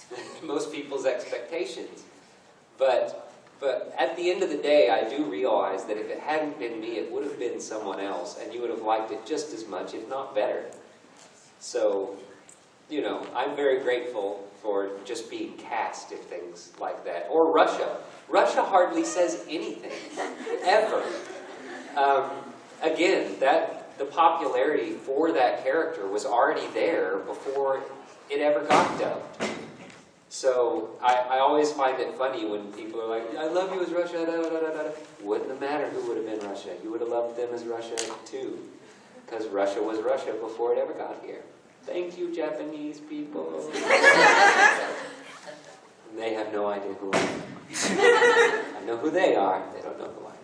Speaker 2: most people's expectations. But at the end of the day, I do realize that if it hadn't been me, it would have been someone else, and you would have liked it just as much, if not better. So, I'm very grateful for just being cast in things like that. Or Russia. Russia hardly says anything, ever. Again, the popularity for that character was already there before it ever got dubbed. So I always find it funny when people are like, I love you as Russia, da, da, da, da, da. Wouldn't have mattered who would have been Russia. You would have loved them as Russia too. Because Russia was Russia before it ever got here. Thank you, Japanese people. They have no idea who I am. I know who they are. They don't know who I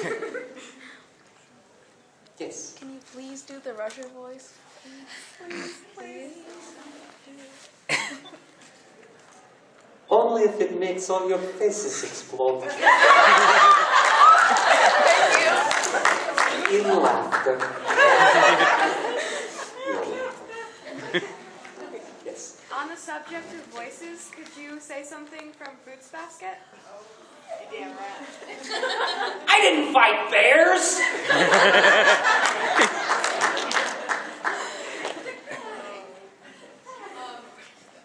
Speaker 2: am. Yes?
Speaker 4: Can you please do the Russia voice? Please.
Speaker 2: Only if it makes all your faces explode. In laughter. Yes.
Speaker 14: On the subject of voices, could you say something from Fruits Basket?
Speaker 5: Damn right.
Speaker 2: I didn't fight bears!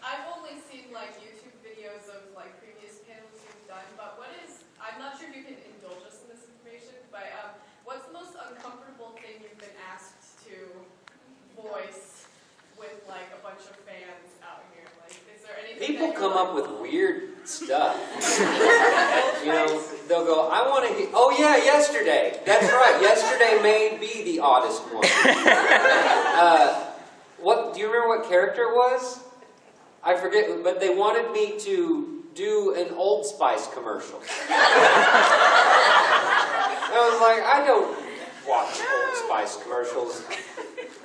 Speaker 12: I've only seen YouTube videos of previous panels you've done, but I'm not sure if you can indulge us in this information, but what's the most uncomfortable thing you've been asked to voice with a bunch of fans out here? Is there anything
Speaker 2: People come up with weird stuff. They'll go, I want to oh yeah, yesterday. That's right, yesterday may be the oddest one. Do you remember what character it was? I forget, but they wanted me to do an Old Spice commercial. I was like, I don't watch Old Spice commercials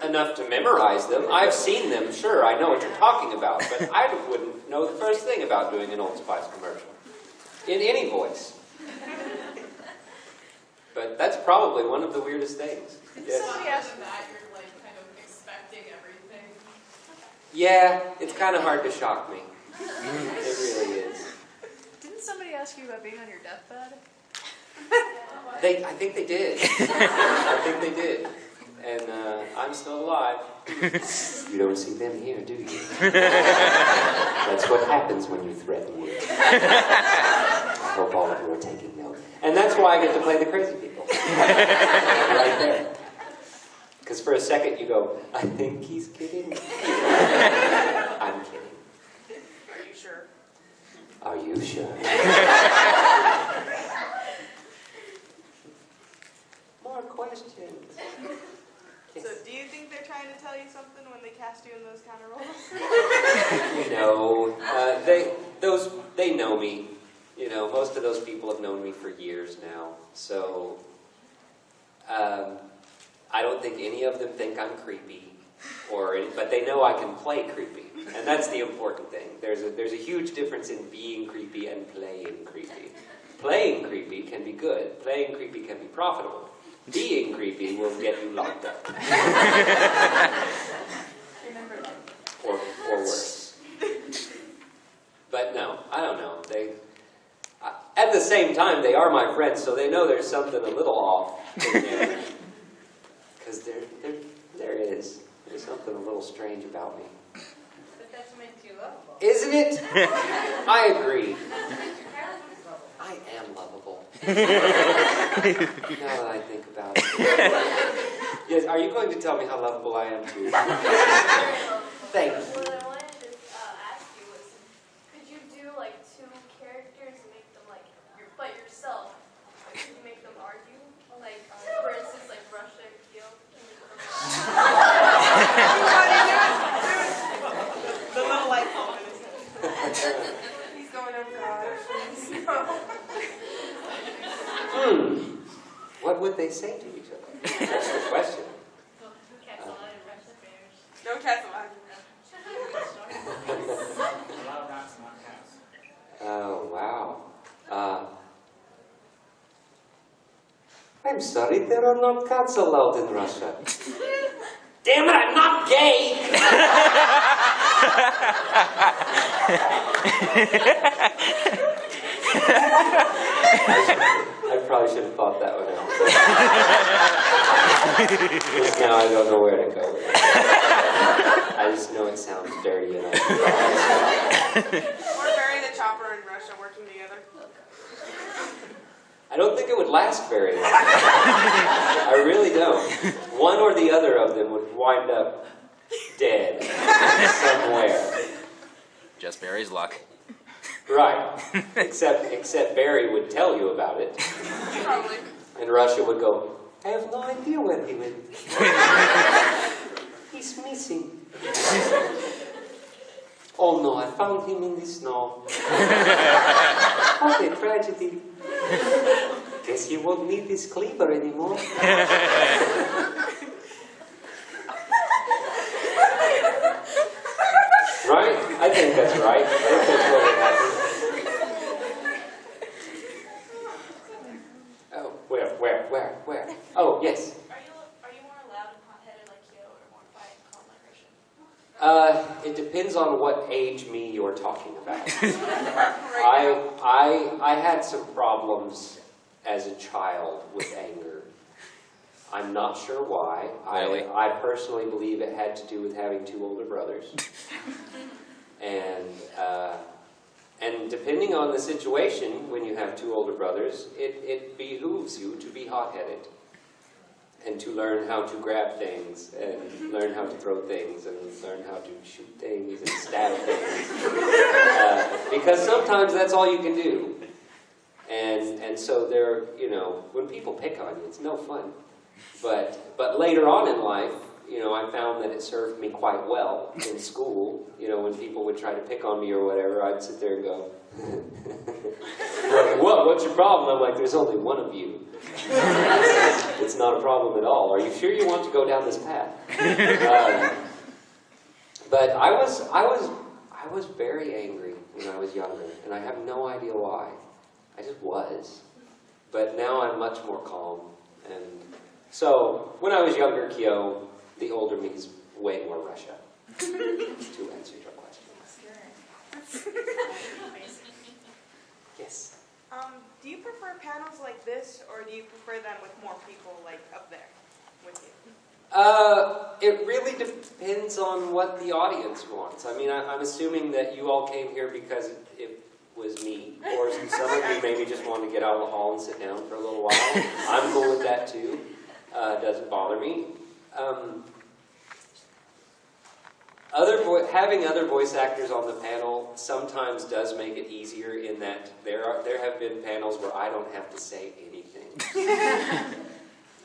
Speaker 2: enough to memorize them. I've seen them, sure, I know what you're talking about, but I wouldn't know the first thing about doing an Old Spice commercial. In any voice. But that's probably one of the weirdest things. Yes.
Speaker 12: Other than that, you're kind of expecting everything?
Speaker 2: Yeah, it's kind of hard to shock me. It really is.
Speaker 10: Didn't somebody ask you about being on your deathbed?
Speaker 2: I think they did. I think they did. And I'm still alive. You don't see them here, do you? That's what happens when you threaten me. I hope all of you are taking note. And that's why I get to play the crazy people. Right there. Because for a second you go, I think he's kidding. I'm kidding.
Speaker 5: Are you sure?
Speaker 2: Are you sure? More questions.
Speaker 5: So do you think they're trying to tell you something when they cast you in those kind of roles?
Speaker 2: They know me. Most of those people have known me for years now. So I don't think any of them think I'm creepy, but they know I can play creepy, and that's the important thing. There's a huge difference in being creepy and playing creepy. Playing creepy can be good. Playing creepy can be profitable. Being creepy will get you locked up. Or worse. But no, I don't know. At the same time, they are my friends, so they know there's something a little off in there. Because there is. There's something a little strange about me.
Speaker 3: But that's makes you lovable.
Speaker 2: Isn't it? I agree. I am lovable. Now that I think about it. Yes, are you going to tell me how lovable I am too? Thank you.
Speaker 8: What I wanted to ask you was, could you do two characters and make them but yourself? Could you make them argue? For instance, Russia, Kyo.
Speaker 5: You want to do
Speaker 2: would they say to each other? That's the question.
Speaker 5: No cats allowed.
Speaker 2: Oh, wow. I'm sorry, there are not cats allowed in Russia. Damn it, I'm not gay! I probably should have thought that one out. Because now I don't know where to go with it. I just know it sounds dirty and I
Speaker 5: Or Barry the Chopper and Russia working together.
Speaker 2: I don't think it would last very long. I really don't. One or the other of them would wind up dead somewhere.
Speaker 11: Just Barry's luck.
Speaker 2: Right. Except Barry would tell you about it.
Speaker 5: Probably.
Speaker 2: And Russia would go, I have no idea where he went. He's missing. Oh no, I found him in the snow. What a tragedy. Guess he won't need his cleaver anymore. Right? I think that's right. I think that's what would happen. Oh, where? Oh, yes.
Speaker 14: Are you more loud and hot-headed like Kyo or more quiet and calm like Christian?
Speaker 2: It depends on what age me you're talking about. I had some problems as a child with anger. I'm not sure why.
Speaker 11: Really?
Speaker 2: I personally believe it had to do with having two older brothers. And depending on the situation, when you have two older brothers, it behooves you to be hot-headed and to learn how to grab things and learn how to throw things and learn how to shoot things and stab things. Because sometimes that's all you can do. And so there, you know, when people pick on you, it's no fun. But later on in life, you know, I found that it served me quite well in school. You know, when people would try to pick on me or whatever, I'd sit there and go, like, what's your problem? I'm like, there's only one of you. It's not a problem at all. Are you sure you want to go down this path? But I was very angry when I was younger, and I have no idea why. I just was. But now I'm much more calm. And so, when I was younger, Kyo, the older me is way more Russia. To answer your question. Yes.
Speaker 5: Do you prefer panels like this, or do you prefer them with more people like up there with you?
Speaker 2: It really depends on what the audience wants. I mean, I'm assuming that you all came here because it was me, or some of you maybe just wanted to get out of the hall and sit down for a little while. I'm cool with that too. Doesn't bother me. Having other voice actors on the panel sometimes does make it easier in that there have been panels where I don't have to say anything.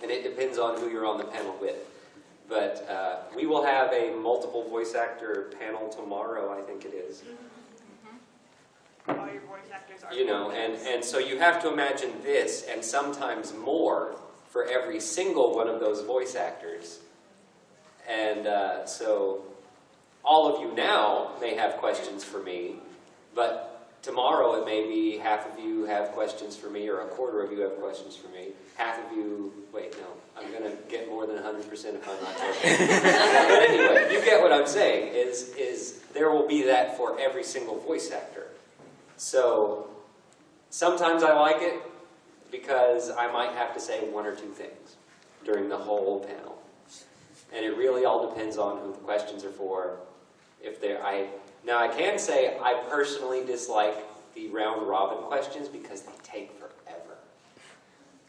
Speaker 2: And it depends on who you're on the panel with. But we will have a multiple voice actor panel tomorrow, I think it is.
Speaker 5: All your voice actors are.
Speaker 2: You know, and so you have to imagine this, and sometimes more, for every single one of those voice actors. And so all of you now may have questions for me, but tomorrow it may be half of you have questions for me, or a quarter of you have questions for me. Half of you, wait, no, I'm going to get more than 100% if I'm not joking. But anyway, you get what I'm saying, is there will be that for every single voice actor. So sometimes I like it because I might have to say one or two things during the whole panel. And it really all depends on who the questions are for. Now I can say I personally dislike the round robin questions because they take forever.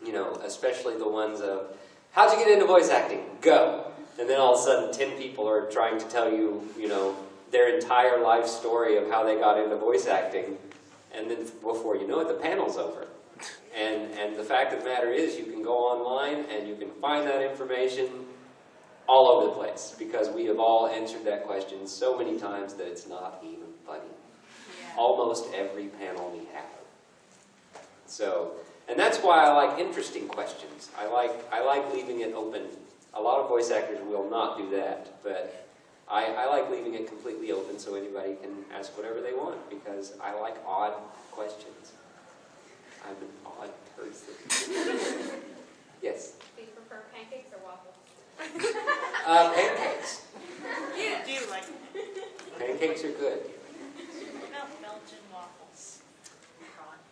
Speaker 2: You know, especially the ones of, how'd you get into voice acting? Go! And then all of a sudden 10 people are trying to tell you, you know, their entire life story of how they got into voice acting. And then before you know it, the panel's over. And the fact of the matter is, you can go online and you can find that information all over the place, because we have all answered that question so many times that it's not even funny. Yeah. Almost every panel we have. So, And that's why I like interesting questions. I like leaving it open. A lot of voice actors will not do that, but I like leaving it completely open so anybody can ask whatever they want, because I like odd questions. I'm an odd person. Yes?
Speaker 12: Do you prefer pancakes or waffles?
Speaker 2: Pancakes.
Speaker 5: Yeah. Do you like?
Speaker 2: Pancakes are good.
Speaker 14: What about Belgian waffles?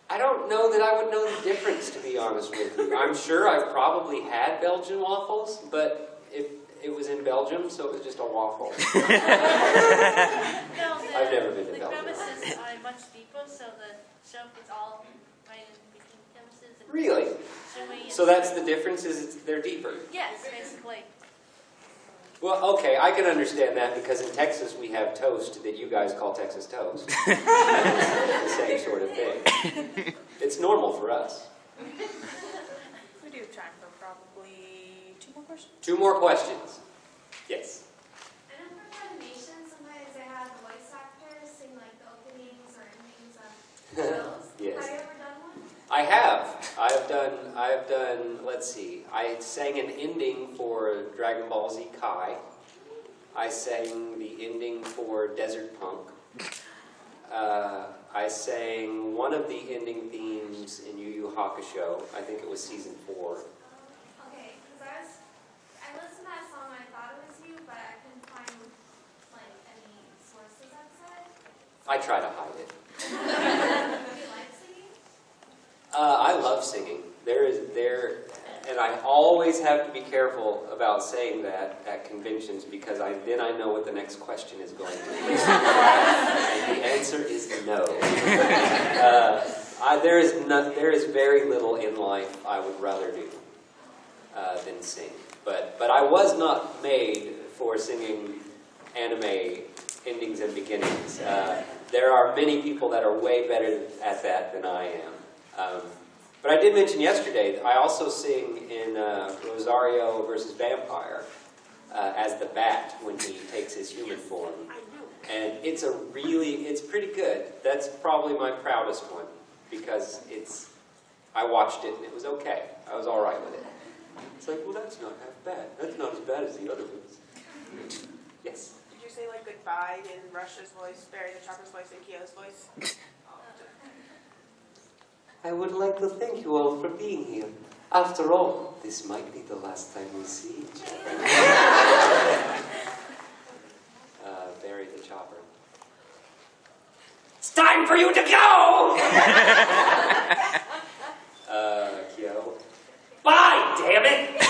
Speaker 2: I don't know that I would know the difference, to be honest with you. I'm sure I've probably had Belgian waffles, but it was in Belgium, so it was just a waffle. I've never been to
Speaker 14: the
Speaker 2: Belgium.
Speaker 14: premises are much deeper, so the joke is all right in between premises. And
Speaker 2: Really? So that's the difference, is they're deeper?
Speaker 14: Yes, basically.
Speaker 2: Well, okay, I can understand that, because in Texas we have toast that you guys call Texas toast. The same sort of thing. It's normal for us.
Speaker 5: We do have time for probably 2 more questions.
Speaker 2: 2 more questions. Yes?
Speaker 8: I know for animation, sometimes they have the voice actors sing like the openings or endings of shows.
Speaker 2: Yes.
Speaker 8: Have you ever done one?
Speaker 2: I have. I have done, let's see, I sang an ending for Dragon Ball Z Kai. I sang the ending for Desert Punk. I sang one of the ending themes in Yu Yu Hakusho. I think it was season 4.
Speaker 8: Okay, because I listened to that song and I thought it was you, but I couldn't find like any sources that said.
Speaker 2: I try to hide it.
Speaker 8: Do you like singing?
Speaker 2: I love singing. And I always have to be careful about saying that at conventions, because then I know what the next question is going to be. And the answer is no. There is very little in life I would rather do than sing. But I was not made for singing anime endings and beginnings. There are many people that are way better at that than I am. But I did mention yesterday that I also sing in Rosario versus Vampire as the Bat when he takes his human form. And it's pretty good. That's probably my proudest one, because I watched it and it was okay. I was all right with it. It's like, well, that's not half bad. That's not as bad as the other ones. Yes?
Speaker 5: Did you say like goodbye in Rush's voice, Barry the Chopper's voice, and Kyo's voice?
Speaker 2: I would like to thank you all for being here. After all, this might be the last time we see each other. Barry the Chopper. It's time for you to go! Kyo. Bye, damn it!